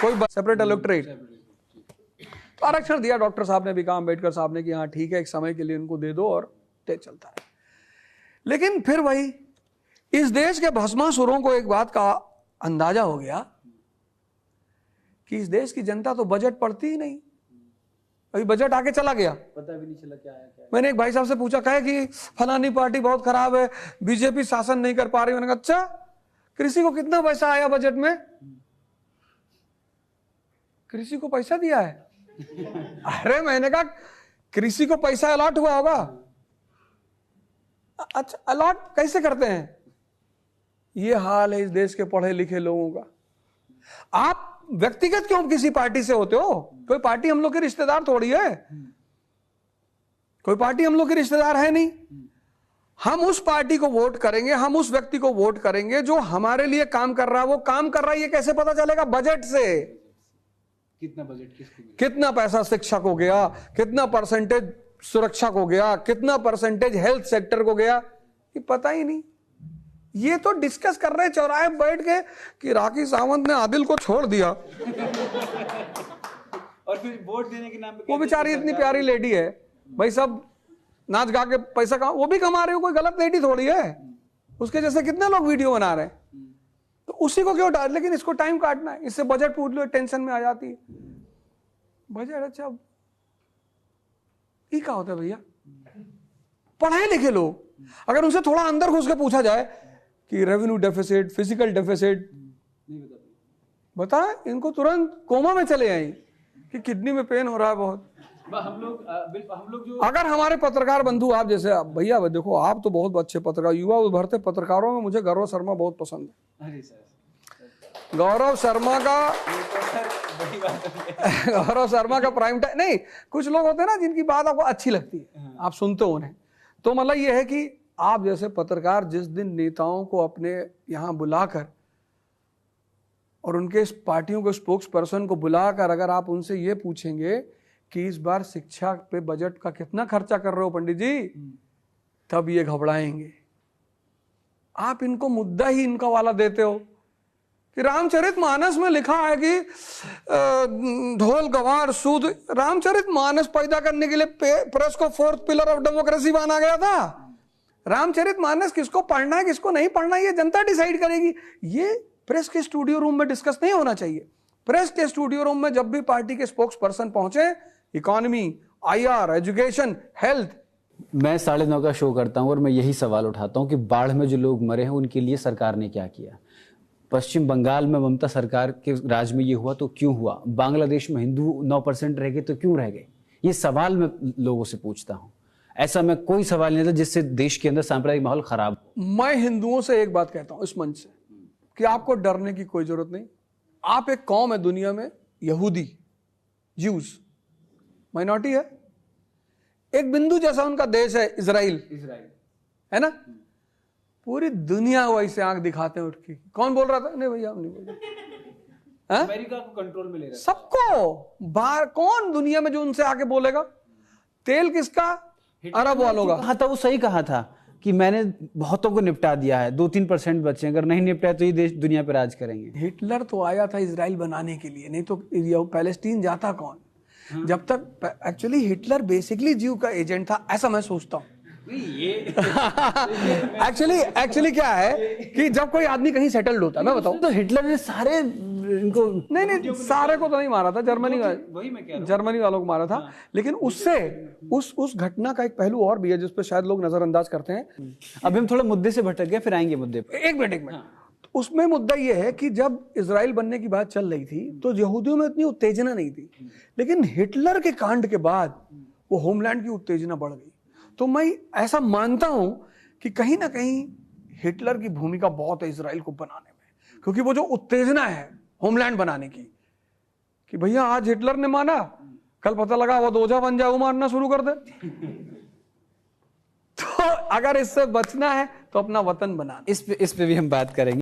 कोई separate electorate, तो आरक्षण दिया। डॉक्टर साहब ने भी कहा, अम्बेडकर साहब ने कि हाँ ठीक है, एक समय के लिए इनको दे दो और चलता है। लेकिन फिर वही इस देश के भस्मासुरों को एक बात का अंदाजा हो गया कि इस देश की जनता तो बजट पढ़ती ही नहीं। अभी बजट आके चला गया, पता भी नहीं चला क्या है क्या है। मैंने एक भाई साहब से पूछा, कहे कि फलानी पार्टी बहुत खराब है, बीजेपी शासन नहीं कर पा रही। मैंने कहा अच्छा, कृषि को कितना पैसा आया बजट में? कृषि को पैसा दिया है? अरे मैंने कहा कृषि को पैसा अलॉट हुआ होगा। अच्छा, अलॉट कैसे करते हैं? ये हाल है इस देश के पढ़े लिखे लोगों का। आप व्यक्तिगत क्यों किसी पार्टी से होते हो? कोई पार्टी हम लोग के रिश्तेदार थोड़ी है, कोई पार्टी हम लोग के रिश्तेदार है नहीं। हम उस पार्टी को वोट करेंगे, हम उस व्यक्ति को वोट करेंगे जो हमारे लिए काम कर रहा है। वो काम कर रहा है ये कैसे पता चलेगा? बजट से। कितना बजट किसको मिला, कितना पैसा शिक्षा को गया, कितना परसेंटेज सुरक्षा को गया, कितना परसेंटेज हेल्थ सेक्टर को गया, ये पता ही नहीं। ये तो डिस्कस कर रहे चौराहे बैठ के कि राखी सावंत ने आदिल को छोड़ दिया और फिर वोट देने के नाम पे वो बेचारी इतनी प्यारी लेडी है भाई, सब नाच गा के पैसा कमा, वो भी कमा रही हो, कोई गलत लेडी थोड़ी है। उसके जैसे कितने लोग वीडियो बना रहे हैं, तो उसी को क्यों डाल? लेकिन इसको टाइम काटना है, इससे बजट पूछ लो, टेंशन में आ जाती है बजट। अच्छा ये क्या होता है भैया? पढ़े लिखे लोग, अगर उनसे थोड़ा अंदर घुस के पूछा जाए कि रेवेन्यू डेफिसिट, फिजिकल डेफिसिट, बता, इनको तुरंत कोमा में चले आए कि किडनी में पेन हो रहा है बहुत। हम लोग जो अगर हमारे पत्रकार बंधु, आप जैसे भैया देखो, आप तो बहुत अच्छे पत्रकार, युवा उभरते पत्रकारों में मुझे गौरव शर्मा बहुत पसंद है। अरे सर, गौरव शर्मा का गौरव शर्मा का प्राइम टाइम नहीं, कुछ लोग होते हैं ना जिनकी बात आपको अच्छी लगती है, आप सुनते हो उन्हें। तो मतलब ये है कि आप जैसे पत्रकार जिस दिन नेताओं को अपने यहाँ बुलाकर और उनके पार्टियों के स्पोक्स पर्सन को बुलाकर अगर आप उनसे ये पूछेंगे कि इस बार शिक्षा पे बजट का कितना खर्चा कर रहे हो पंडित जी, तब ये घबराएंगे। आप इनको मुद्दा ही इनका वाला देते हो कि रामचरितमानस में लिखा है कि ढोल गवार सूद। रामचरितमानस पैदा करने के लिए प्रेस को फोर्थ पिलर ऑफ डेमोक्रेसी माना गया था। रामचरितमानस किसको पढ़ना है किसको नहीं पढ़ना है ये जनता डिसाइड करेगी। ये प्रेस के स्टूडियो रूम में डिस्कस नहीं होना चाहिए। प्रेस के स्टूडियो रूम में जब भी पार्टी के स्पोक्स पर्सन पहुंचे, इकोनॉमी, IR, एजुकेशन, हेल्थ। मैं 9:30 का शो करता हूं और मैं यही सवाल उठाता हूं कि बाढ़ में जो लोग मरे हैं उनके लिए सरकार ने क्या किया? पश्चिम बंगाल में ममता सरकार के राज में ये हुआ तो क्यों हुआ? बांग्लादेश में हिंदू 9% रह गए तो क्यों रह गए? ये सवाल मैं लोगों से पूछता हूं। ऐसा मैं कोई सवाल नहीं था जिससे देश के अंदर सांप्रदायिक माहौल खराब। मैं हिंदुओं से एक बात कहता हूं इस मंच से कि आपको डरने की कोई जरूरत नहीं। आप एक कौम है दुनिया में, यहूदी, ज्यूज, माइनॉरिटी है। एक बिंदु जैसा उनका देश है इजराइल, है ना? पूरी दुनिया वैसे आंख दिखाते हैं उठ के। कौन बोल रहा था? नहीं भैया हम नहीं बोल रहे। अमेरिका को कंट्रोल में ले रहा है सबको। बाहर कौन दुनिया में जो उनसे आके बोलेगा? तेल किसका? अरब वालों का। कहा था, वो सही कहा था कि मैंने बहुतों को निपटा दिया है, 2-3% बचे, अगर नहीं निपटा तो ये देश दुनिया पर राज करेंगे। हिटलर तो आया था इजराइल बनाने के लिए, नहीं तो पैलेस्टीन जाता कौन? जब तक एक्चुअली हिटलर बेसिकली जीव का एजेंट था, ऐसा मैं सोचता हूँ। एक्चुअली क्या है कि जब कोई आदमी कहीं सेटल्ड होता है, मैं बताऊं, तो हिटलर ने सारे इनको नहीं सारे को तो नहीं मारा था, जर्मनी वालों को मारा था। लेकिन उससे उस घटना का एक पहलू और भी है जिस पे शायद लोग नजरअंदाज करते हैं। अभी हम थोड़ा मुद्दे से भटक गए, फिर आएंगे मुद्दे पे। एक मिनट उसमें मुद्दा यह है कि जब इजराइल बनने की बात चल रही थी तो यहूदियों में इतनी उत्तेजना नहीं थी, लेकिन हिटलर के कांड के बाद वो होमलैंड की उत्तेजना बढ़ गई। तो मैं ऐसा मानता हूं कि कहीं ना कहीं हिटलर की भूमिका बहुत है इजराइल को बनाने में, क्योंकि वो जो उत्तेजना है होमलैंड बनाने की कि भैया आज हिटलर ने माना, कल पता लगा वो दोजा बन जाए, वो मारना शुरू कर दे। तो अगर इससे बचना है तो अपना वतन बनाना। इस पे भी हम बात करेंगे।